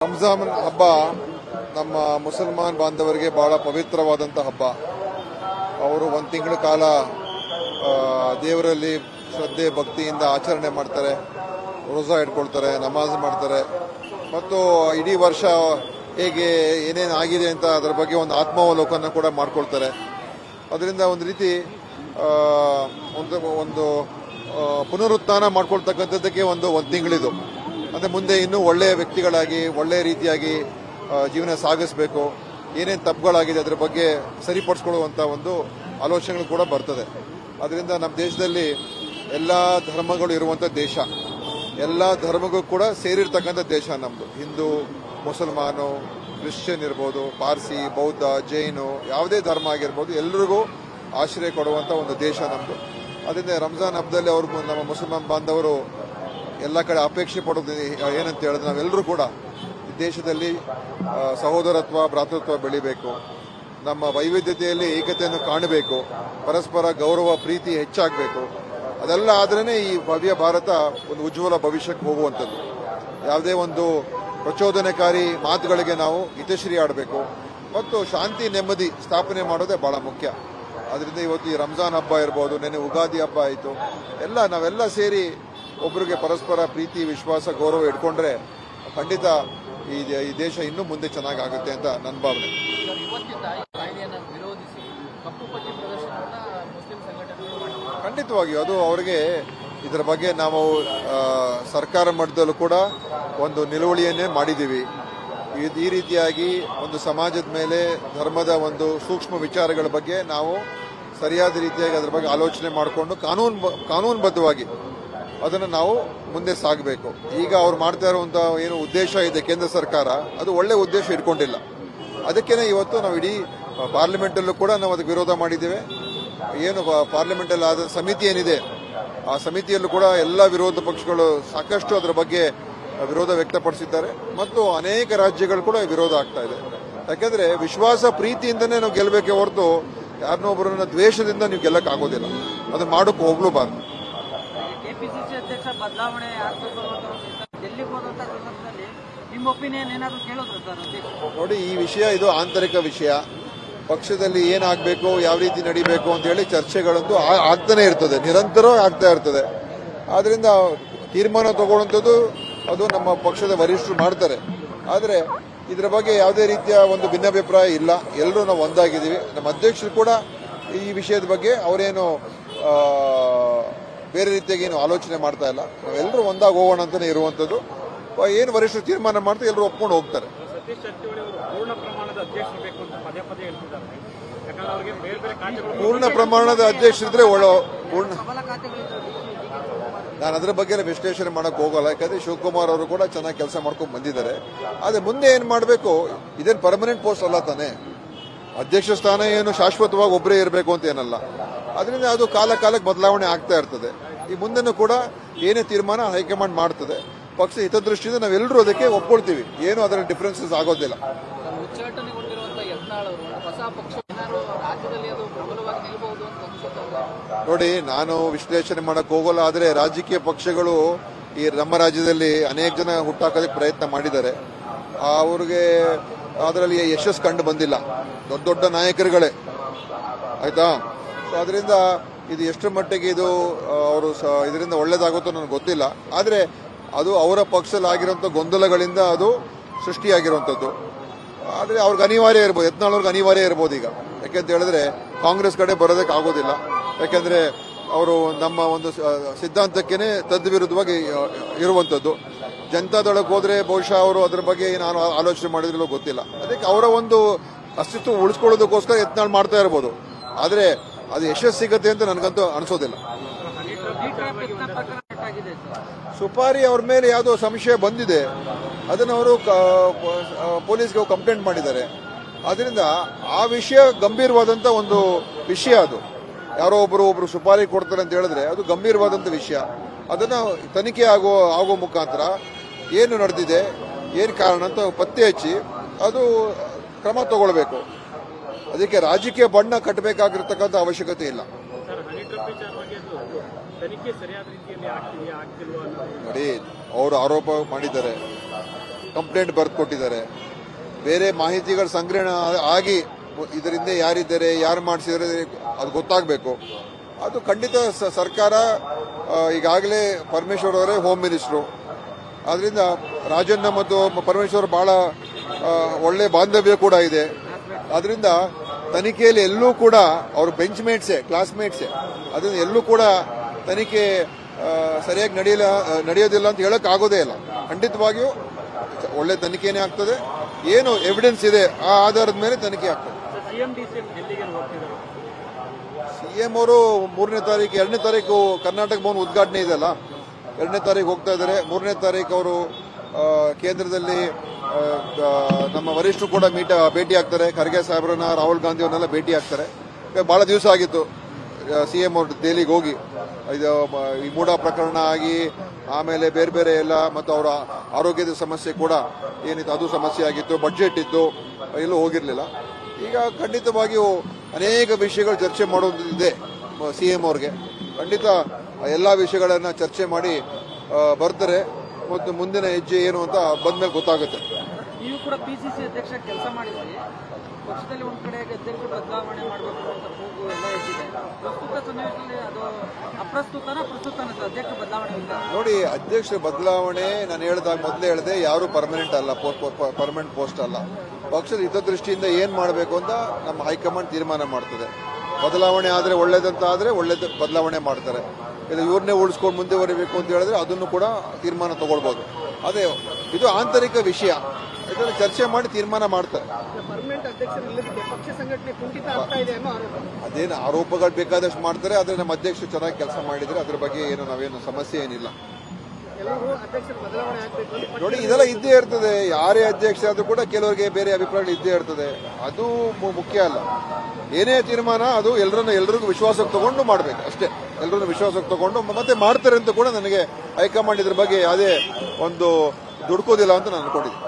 ರಂಜಾನ್ ಹಬ್ಬ ನಮ್ಮ ಮುಸಲ್ಮಾನ್ ಬಾಂಧವರಿಗೆ ಬಹಳ ಪವಿತ್ರವಾದಂತಹ ಹಬ್ಬ. ಅವರು ಒಂದು ತಿಂಗಳ ಕಾಲ ದೇವರಲ್ಲಿ ಶ್ರದ್ಧೆ ಭಕ್ತಿಯಿಂದ ಆಚರಣೆ ಮಾಡ್ತಾರೆ, ರೋಜಾ ಇಟ್ಕೊಳ್ತಾರೆ, ನಮಾಜ್ ಮಾಡ್ತಾರೆ ಮತ್ತು ಇಡೀ ವರ್ಷ ಹೇಗೆ ಏನೇನು ಆಗಿದೆ ಅಂತ ಅದರ ಬಗ್ಗೆ ಒಂದು ಆತ್ಮಾವಲೋಕನ ಕೂಡ ಮಾಡ್ಕೊಳ್ತಾರೆ. ಅದರಿಂದ ಒಂದು ರೀತಿ ಒಂದು ಪುನರುತ್ಥಾನ ಮಾಡ್ಕೊಳ್ತಕ್ಕಂಥದ್ದಕ್ಕೆ ಒಂದು ತಿಂಗಳಿದು. ಅಂದರೆ ಮುಂದೆ ಇನ್ನೂ ಒಳ್ಳೆಯ ವ್ಯಕ್ತಿಗಳಾಗಿ ಒಳ್ಳೆಯ ರೀತಿಯಾಗಿ ಜೀವನ ಸಾಗಿಸಬೇಕು, ಏನೇನು ತಪ್ಪುಗಳಾಗಿದೆ ಅದರ ಬಗ್ಗೆ ಸರಿಪಡಿಸ್ಕೊಳ್ಳುವಂಥ ಒಂದು ಆಲೋಚನೆಗಳು ಕೂಡ ಬರ್ತದೆ. ಅದರಿಂದ ನಮ್ಮ ದೇಶದಲ್ಲಿ ಎಲ್ಲ ಧರ್ಮಗಳು ಇರುವಂಥ ದೇಶ, ಎಲ್ಲ ಧರ್ಮಗೂ ಕೂಡ ಸೇರಿರ್ತಕ್ಕಂಥ ದೇಶ ನಮ್ಮದು. ಹಿಂದೂ, ಮುಸಲ್ಮಾನು, ಕ್ರಿಶ್ಚಿಯನ್ ಇರ್ಬೋದು, ಪಾರ್ಸಿ, ಬೌದ್ಧ, ಜೈನು, ಯಾವುದೇ ಧರ್ಮ ಆಗಿರ್ಬೋದು, ಎಲ್ಲರಿಗೂ ಆಶ್ರಯ ಕೊಡುವಂಥ ಒಂದು ದೇಶ ನಮ್ಮದು. ಅದರಿಂದ ರಂಜಾನ್ ಹಬ್ಬದಲ್ಲಿ ಅವರು ನಮ್ಮ ಮುಸಲ್ಮಾನ್ ಬಾಂಧವರು ಎಲ್ಲ ಕಡೆ ಅಪೇಕ್ಷೆ ಪಡೋದು ಏನಂತ ಹೇಳಿದ್ರೆ, ನಾವೆಲ್ಲರೂ ಕೂಡ ಈ ದೇಶದಲ್ಲಿ ಸಹೋದರತ್ವ, ಭ್ರಾತೃತ್ವ ಬೆಳಿಬೇಕು, ನಮ್ಮ ವೈವಿಧ್ಯತೆಯಲ್ಲಿ ಏಕತೆಯನ್ನು ಕಾಣಬೇಕು, ಪರಸ್ಪರ ಗೌರವ ಪ್ರೀತಿ ಹೆಚ್ಚಾಗಬೇಕು. ಅದೆಲ್ಲ ಆದ್ರೇ ಈ ಭವ್ಯ ಭಾರತ ಒಂದು ಉಜ್ವಲ ಭವಿಷ್ಯಕ್ಕೆ ಹೋಗುವಂಥದ್ದು. ಯಾವುದೇ ಒಂದು ಪ್ರಚೋದನಕಾರಿ ಮಾತುಗಳಿಗೆ ನಾವು ಹಿತಶ್ರೀ ಆಡಬೇಕು ಮತ್ತು ಶಾಂತಿ ನೆಮ್ಮದಿ ಸ್ಥಾಪನೆ ಮಾಡೋದೇ ಬಹಳ ಮುಖ್ಯ. ಅದರಿಂದ ಇವತ್ತು ಈ ರಂಜಾನ್ ಹಬ್ಬ ಇರ್ಬೋದು, ನೆನ್ನೆ ಉಗಾದಿ ಹಬ್ಬ ಆಯಿತು, ನಾವೆಲ್ಲ ಸೇರಿ ಒಬ್ಬರಿಗೆ ಪರಸ್ಪರ ಪ್ರೀತಿ, ವಿಶ್ವಾಸ, ಗೌರವ ಇಟ್ಕೊಂಡ್ರೆ ಖಂಡಿತ ಈ ದೇಶ ಇನ್ನೂ ಮುಂದೆ ಚೆನ್ನಾಗಾಗುತ್ತೆ ಅಂತ ನನ್ನ ಭಾವನೆ. ಖಂಡಿತವಾಗಿಯೂ ಅದು ಅವರಿಗೆ ಇದರ ಬಗ್ಗೆ ನಾವು ಸರ್ಕಾರ ಮಟ್ಟದಲ್ಲೂ ಕೂಡ ಒಂದು ನಿಲುವಳಿಯನ್ನೇ ಮಾಡಿದ್ದೀವಿ. ಈ ರೀತಿಯಾಗಿ ಒಂದು ಸಮಾಜದ ಮೇಲೆ ಧರ್ಮದ ಒಂದು ಸೂಕ್ಷ್ಮ ವಿಚಾರಗಳ ಬಗ್ಗೆ ನಾವು ಸರಿಯಾದ ರೀತಿಯಾಗಿ ಅದರ ಬಗ್ಗೆ ಆಲೋಚನೆ ಮಾಡಿಕೊಂಡು ಕಾನೂನುಬದ್ಧವಾಗಿ ಅದನ್ನು ನಾವು ಮುಂದೆ ಸಾಗಬೇಕು. ಈಗ ಅವ್ರು ಮಾಡ್ತಾ ಇರುವಂಥ ಏನು ಉದ್ದೇಶ ಇದೆ ಕೇಂದ್ರ ಸರ್ಕಾರ, ಅದು ಒಳ್ಳೆ ಉದ್ದೇಶ ಇಟ್ಕೊಂಡಿಲ್ಲ. ಅದಕ್ಕೇನೆ ಇವತ್ತು ನಾವು ಇಡೀ ಪಾರ್ಲಿಮೆಂಟಲ್ಲೂ ಕೂಡ ನಾವು ಅದಕ್ಕೆ ವಿರೋಧ ಮಾಡಿದ್ದೇವೆ. ಏನು ಪಾರ್ಲಿಮೆಂಟಲ್ಲಿ ಆದ ಸಮಿತಿ ಏನಿದೆ, ಆ ಸಮಿತಿಯಲ್ಲೂ ಕೂಡ ಎಲ್ಲ ವಿರೋಧ ಪಕ್ಷಗಳು ಸಾಕಷ್ಟು ಅದರ ಬಗ್ಗೆ ವಿರೋಧ ವ್ಯಕ್ತಪಡಿಸಿದ್ದಾರೆ ಮತ್ತು ಅನೇಕ ರಾಜ್ಯಗಳು ಕೂಡ ವಿರೋಧ ಆಗ್ತಾ ಇದೆ. ಯಾಕೆಂದ್ರೆ ವಿಶ್ವಾಸ ಪ್ರೀತಿಯಿಂದನೇ ನಾವು ಗೆಲ್ಲಬೇಕೆ ಹೊರತು ಯಾರನ್ನೊಬ್ಬರನ್ನ ದ್ವೇಷದಿಂದ ನೀವು ಗೆಲ್ಲಕ್ಕಾಗೋದಿಲ್ಲ. ಅದನ್ನ ಮಾಡೋಕೆ ಹೋಗ್ಲೂಬಾರ್ದು. ಕೆಪಿಸಿಸಿ ಅಧ್ಯಕ್ಷ ಬದಲಾವಣೆ ನೋಡಿ, ಈ ವಿಷಯ ಇದು ಆಂತರಿಕ ವಿಷಯ. ಪಕ್ಷದಲ್ಲಿ ಏನಾಗಬೇಕು, ಯಾವ ರೀತಿ ನಡಿಬೇಕು ಅಂತ ಹೇಳಿ ಚರ್ಚೆಗಳಂತೂ ಆಗ್ತಾನೆ ಇರ್ತದೆ, ನಿರಂತರ ಆಗ್ತಾ ಇರ್ತದೆ. ಆದ್ರಿಂದ ತೀರ್ಮಾನ ತಗೊಳ್ಳುವಂಥದ್ದು ಅದು ನಮ್ಮ ಪಕ್ಷದ ವರಿಷ್ಠರು ಮಾಡ್ತಾರೆ. ಆದರೆ ಇದರ ಬಗ್ಗೆ ಯಾವುದೇ ರೀತಿಯ ಒಂದು ಭಿನ್ನಾಭಿಪ್ರಾಯ ಇಲ್ಲ, ಎಲ್ಲರೂ ನಾವು ಒಂದಾಗಿದ್ದೀವಿ. ನಮ್ಮ ಅಧ್ಯಕ್ಷರು ಕೂಡ ಈ ವಿಷಯದ ಬಗ್ಗೆ ಅವರೇನು ಬೇರೆ ರೀತಿಯಾಗಿ ಏನು ಆಲೋಚನೆ ಮಾಡ್ತಾ ಇಲ್ಲ. ನಾವೆಲ್ಲರೂ ಒಂದಾಗಿ ಹೋಗೋಣ ಅಂತಾನೆ ಇರುವಂಥದ್ದು. ಏನು ವರಿಷ್ಠರು ತೀರ್ಮಾನ ಮಾಡ್ತಾರೆ, ಎಲ್ಲರೂ ಒಪ್ಕೊಂಡು ಹೋಗ್ತಾರೆ. ಪೂರ್ಣ ಪ್ರಮಾಣದ ಅಧ್ಯಕ್ಷರಿದ್ರೆ ನಾನು ಅದರ ಬಗ್ಗೆ ವಿಶ್ಲೇಷಣೆ ಮಾಡಕ್ ಹೋಗಲ್ಲ. ಯಾಕಂದ್ರೆ ಶಿವಕುಮಾರ್ ಅವರು ಕೂಡ ಚೆನ್ನಾಗಿ ಕೆಲಸ ಮಾಡ್ಕೊಂಡು ಬಂದಿದ್ದಾರೆ. ಆದ್ರೆ ಮುಂದೆ ಏನ್ ಮಾಡಬೇಕು, ಇದೇನು ಪರ್ಮನೆಂಟ್ ಪೋಸ್ಟ್ ಅಲ್ಲ ತಾನೆ. ಅಧ್ಯಕ್ಷ ಸ್ಥಾನ ಏನು ಶಾಶ್ವತವಾಗಿ ಒಬ್ಬರೇ ಇರಬೇಕು ಅಂತ ಏನಲ್ಲ. ಅದರಿಂದ ಅದು ಕಾಲಕ್ಕೆ ಬದಲಾವಣೆ ಆಗ್ತಾ ಇರ್ತದೆ. ಈ ಮುಂದೆನೂ ಕೂಡ ಏನೇ ತೀರ್ಮಾನ ಹೈಕಮಾಂಡ್ ಮಾಡ್ತದೆ. ಪಕ್ಷ ಹಿತದೃಷ್ಟಿಯಿಂದ ನಾವೆಲ್ಲರೂ ಅದಕ್ಕೆ ಒಪ್ಕೊಳ್ತೀವಿ, ಏನು ಅದರ ಡಿಫರೆನ್ಸಸ್ ಆಗೋದಿಲ್ಲ. ನೋಡಿ, ನಾನು ವಿಶ್ಲೇಷಣೆ ಮಾಡಕ್ ಹೋಗಲ್ಲ. ಆದರೆ ರಾಜಕೀಯ ಪಕ್ಷಗಳು ಈ ನಮ್ಮ ರಾಜ್ಯದಲ್ಲಿ ಅನೇಕ ಜನ ಹುಟ್ಟಾಕೋದಕ್ಕೆ ಪ್ರಯತ್ನ ಮಾಡಿದ್ದಾರೆ. ಅವ್ರಿಗೆ ಅದರಲ್ಲಿ ಯಶಸ್ಸು ಕಂಡು ಬಂದಿಲ್ಲ. ದೊಡ್ಡ ನಾಯಕರುಗಳೇ, ಆಯ್ತಾ. ಅದರಿಂದ ಇದು ಎಷ್ಟರ ಮಟ್ಟಿಗೆ ಇದು ಅವರು ಇದರಿಂದ ಒಳ್ಳೇದಾಗುತ್ತೋ ನನಗೆ ಗೊತ್ತಿಲ್ಲ. ಆದರೆ ಅದು ಅವರ ಪಕ್ಷದಲ್ಲಿ ಆಗಿರುವಂಥ ಗೊಂದಲಗಳಿಂದ ಅದು ಸೃಷ್ಟಿಯಾಗಿರುವಂಥದ್ದು. ಆದರೆ ಅವ್ರಿಗೆ ಅನಿವಾರ್ಯ ಇರ್ಬೋದು, ಯತ್ನಾಳ್ ಅನಿವಾರ್ಯ ಇರ್ಬೋದು ಈಗ. ಯಾಕೆಂತ ಹೇಳಿದ್ರೆ ಕಾಂಗ್ರೆಸ್ ಕಡೆ ಬರೋದಕ್ಕೆ ಆಗೋದಿಲ್ಲ. ಯಾಕೆಂದ್ರೆ ಅವರು ನಮ್ಮ ಒಂದು ಸಿದ್ಧಾಂತಕ್ಕೇನೆ ತದ್ವಿರುದ್ಧವಾಗಿ ಇರುವಂಥದ್ದು. ಜನತಾದಳಕ್ಕೆ ಹೋದ್ರೆ ಬಹುಶಃ ಅವರು ಅದರ ಬಗ್ಗೆ ಏನು ಆಲೋಚನೆ ಮಾಡಿದ್ರಲ್ಲೋ ಗೊತ್ತಿಲ್ಲ. ಅದಕ್ಕೆ ಅವರ ಒಂದು ಅಸ್ತಿತ್ವ ಉಳಿಸ್ಕೊಳ್ಳೋದಕ್ಕೋಸ್ಕರ ಯತ್ನಾಳ್ ಮಾಡ್ತಾ ಇರ್ಬೋದು. ಆದರೆ ಅದು ಯಶಸ್ಸು ಸಿಗತ್ತೆ ಅಂತ ನನಗಂತೂ ಅನಿಸೋದಿಲ್ಲ. ಸುಪಾರಿ ಅವ್ರ ಮೇಲೆ ಯಾವುದೋ ಸಂಶಯ ಬಂದಿದೆ, ಅದನ್ನು ಅವರು ಪೊಲೀಸ್ಗೆ ಕಂಪ್ಲೇಂಟ್ ಮಾಡಿದ್ದಾರೆ. ಅದರಿಂದ ಆ ವಿಷಯ ಗಂಭೀರವಾದಂಥ ಒಂದು ವಿಷಯ. ಅದು ಯಾರೋ ಒಬ್ರು ಸುಪಾರಿ ಕೊಡ್ತಾರೆ ಅಂತ ಹೇಳಿದ್ರೆ ಅದು ಗಂಭೀರವಾದಂಥ ವಿಷಯ. ಅದನ್ನು ತನಿಖೆ ಆಗೋ ಮುಖಾಂತರ ಏನು ನಡೆದಿದೆ, ಏನು ಕಾರಣ ಅಂತ ಪತ್ತೆ ಹಚ್ಚಿ ಅದು ಕ್ರಮ ತಗೊಳ್ಬೇಕು. ಅದಕ್ಕೆ ರಾಜಕೀಯ ಬಣ್ಣ ಕಟ್ಟಬೇಕಾಗಿರ್ತಕ್ಕಂಥ ಅವಶ್ಯಕತೆ ಇಲ್ಲ. ನೋಡಿ, ಅವರು ಆರೋಪ ಮಾಡಿದ್ದಾರೆ. ಕಂಪ್ಲೇಂಟ್ ಬರೆದು ಕೊಟ್ಟಿದ್ದಾರೆ. ಬೇರೆ ಮಾಹಿತಿಗಳ ಸಂಗ್ರಹಣೆ ಆಗಿ ಇದರಿಂದ ಯಾರಿದ್ದಾರೆ, ಯಾರು ಮಾಡಿಸಿದರೆ ಅದು ಗೊತ್ತಾಗಬೇಕು. ಅದು ಖಂಡಿತ ಸರ್ಕಾರ ಈಗಾಗಲೇ ಪರಮೇಶ್ವರ್ ಅವರೇ ಹೋಮ್ ಮಿನಿಸ್ಟ್ರು. ಆದ್ರಿಂದ ರಾಜಣ್ಣ ಮತ್ತು ಪರಮೇಶ್ವರ್ ಬಹಳ ಒಳ್ಳೆ ಬಾಂಧವ್ಯ ಕೂಡ ಇದೆ. ಆದ್ರಿಂದ ತನಿಖೆಯಲ್ಲಿ ಎಲ್ಲೂ ಕೂಡ ಅವರು ಬೆಂಚ್ ಮೇಟ್ಸೆ, ಕ್ಲಾಸ್ಮೇಟ್ಸೆ. ಅದರಿಂದ ಎಲ್ಲೂ ಕೂಡ ತನಿಖೆ ಸರಿಯಾಗಿ ನಡೆಯೋದಿಲ್ಲ ಅಂತ ಹೇಳಕ್ ಆಗೋದೇ ಇಲ್ಲ. ಖಂಡಿತವಾಗಿಯೂ ಒಳ್ಳೆ ತನಿಖೆನೇ ಆಗ್ತದೆ. ಏನು ಎವಿಡೆನ್ಸ್ ಇದೆ ಆ ಆಧಾರದ ಮೇಲೆ ತನಿಖೆ ಆಗ್ತದೆ. ಸಿಎಂ ಅವರು 3ನೇ ತಾರೀಕು 2ನೇ ತಾರೀಕು ಕರ್ನಾಟಕ ಭವನ ಉದ್ಘಾಟನೆ ಇದೆಯಲ್ಲ, 2ನೇ ತಾರೀಕು ಹೋಗ್ತಾ ಇದ್ದಾರೆ. 3ನೇ ತಾರೀಕು ಅವರು ಕೇಂದ್ರದಲ್ಲಿ ನಮ್ಮ ವರಿಷ್ಠರು ಕೂಡ ಭೇಟಿ ಆಗ್ತಾರೆ. ಖರ್ಗೆ ಸಾಹೇಬ್ರನ್ನ, ರಾಹುಲ್ ಗಾಂಧಿ ಅವ್ರನ್ನೆಲ್ಲ ಭೇಟಿ ಆಗ್ತಾರೆ. ಬಹಳ ದಿವಸ ಆಗಿತ್ತು ಸಿಎಂ ಅವರು ದೆಹಲಿಗೆ ಹೋಗಿ. ಇದು ಈ ಮೂಡಾ ಪ್ರಕರಣ ಆಗಿ ಆಮೇಲೆ ಬೇರೆ ಬೇರೆ ಎಲ್ಲ ಮತ್ತು ಅವರ ಆರೋಗ್ಯದ ಸಮಸ್ಯೆ ಕೂಡ ಏನಿತ್ತು ಅದು ಸಮಸ್ಯೆ ಆಗಿತ್ತು. ಬಡ್ಜೆಟ್ ಇತ್ತು, ಎಲ್ಲೂ ಹೋಗಿರಲಿಲ್ಲ. ಈಗ ಖಂಡಿತವಾಗಿಯೂ ಅನೇಕ ವಿಷಯಗಳು ಚರ್ಚೆ ಮಾಡೋದಿದೆ ಸಿಎಂ ಅವ್ರಿಗೆ. ಖಂಡಿತ ಎಲ್ಲ ವಿಷಯಗಳನ್ನ ಚರ್ಚೆ ಮಾಡಿ ಬರ್ತಾರೆ. ಮತ್ತು ಮುಂದಿನ ಹೆಜ್ಜೆ ಏನು ಅಂತ ಬಂದ್ಮೇಲೆ ಗೊತ್ತಾಗುತ್ತೆ. ನೀವು ಕೂಡ ಪಿಸಿಸಿ ಅಧ್ಯಕ್ಷ ಕೆಲಸ ಮಾಡಿದ್ರಿ. ಪಕ್ಷದಲ್ಲಿ ಒಂದ್ ಕಡೆ ಅಧ್ಯಕ್ಷ ಬದಲಾವಣೆ ಮಾಡಬೇಕು ಅಂತ ಕೂಗು ಎಲ್ಲ ಇಟ್ಟಿದೆ. ಪ್ರಸ್ತುತ ಸನ್ನಿವೇಶದಲ್ಲಿ ಅದು ಪ್ರಸ್ತುತ ಅಧ್ಯಕ್ಷ ಬದಲಾವಣೆ ಇಲ್ಲ. ನೋಡಿ, ಅಧ್ಯಕ್ಷ ಬದಲಾವಣೆ ನಾನು ಮೊದಲೇ ಹೇಳಿದೆ, ಯಾರು ಪರ್ಮನೆಂಟ್ ಅಲ್ಲ, ಪರ್ಮನೆಂಟ್ ಪೋಸ್ಟ್ ಅಲ್ಲ. ಪಕ್ಷದ ಹಿತದೃಷ್ಟಿಯಿಂದ ಏನ್ ಮಾಡಬೇಕು ಅಂತ ನಮ್ಮ ಹೈಕಮಾಂಡ್ ತೀರ್ಮಾನ ಮಾಡ್ತದೆ. ಬದಲಾವಣೆ ಆದ್ರೆ ಒಳ್ಳೇದಂತ ಆದ್ರೆ ಒಳ್ಳೇದು ಬದಲಾವಣೆ ಮಾಡ್ತಾರೆ. ಇಲ್ಲ ಇವ್ರನ್ನೇ ಉಳಿಸ್ಕೊಂಡು ಮುಂದೆ ಬರಬೇಕು ಅಂತ ಹೇಳಿದ್ರೆ ಅದನ್ನು ಕೂಡ ತೀರ್ಮಾನ ತಗೊಳ್ಬಹುದು. ಅದೇ ಇದು ಆಂತರಿಕ ವಿಷಯ, ಇದನ್ನು ಚರ್ಚೆ ಮಾಡಿ ತೀರ್ಮಾನ ಮಾಡ್ತಾರೆ. ಅದೇನು ಆರೋಪಗಳು ಬೇಕಾದಷ್ಟು ಮಾಡ್ತಾರೆ. ಆದ್ರೆ ನಮ್ಮ ಅಧ್ಯಕ್ಷರು ಚೆನ್ನಾಗಿ ಕೆಲಸ ಮಾಡಿದ್ರೆ ಅದ್ರ ಬಗ್ಗೆ ಏನು ನಾವೇನು ಸಮಸ್ಯೆ ಏನಿಲ್ಲ. ನೋಡಿ, ಇದೆಲ್ಲ ಇದ್ದೇ ಇರ್ತದೆ. ಯಾರೇ ಅಧ್ಯಕ್ಷ ಆದ್ರೂ ಕೂಡ ಕೆಲವರಿಗೆ ಬೇರೆ ಅಭಿಪ್ರಾಯಗಳು ಇದ್ದೇ ಇರ್ತದೆ. ಅದು ಮುಖ್ಯ ಅಲ್ಲ. ಏನೇ ತೀರ್ಮಾನ ಅದು ಎಲ್ಲರಿಗೂ ವಿಶ್ವಾಸಕ್ಕೆ ತಗೊಂಡು ಮಾಡಬೇಕು ಅಷ್ಟೇ. ಎಲ್ಲರನ್ನು ವಿಶ್ವಾಸಕ್ಕೆ ತಗೊಂಡು ಮತ್ತೆ ಮಾಡ್ತಾರೆ ಅಂತ ಕೂಡ ನನಗೆ ಹೈಕಮಾಂಡ್ ಇದ್ರ ಬಗ್ಗೆ ಯಾವುದೇ ಒಂದು ದುಡ್ಕೋದಿಲ್ಲ ಅಂತ ನಾನು ಅನ್ಕೊಂಡಿದ್ದೀನಿ.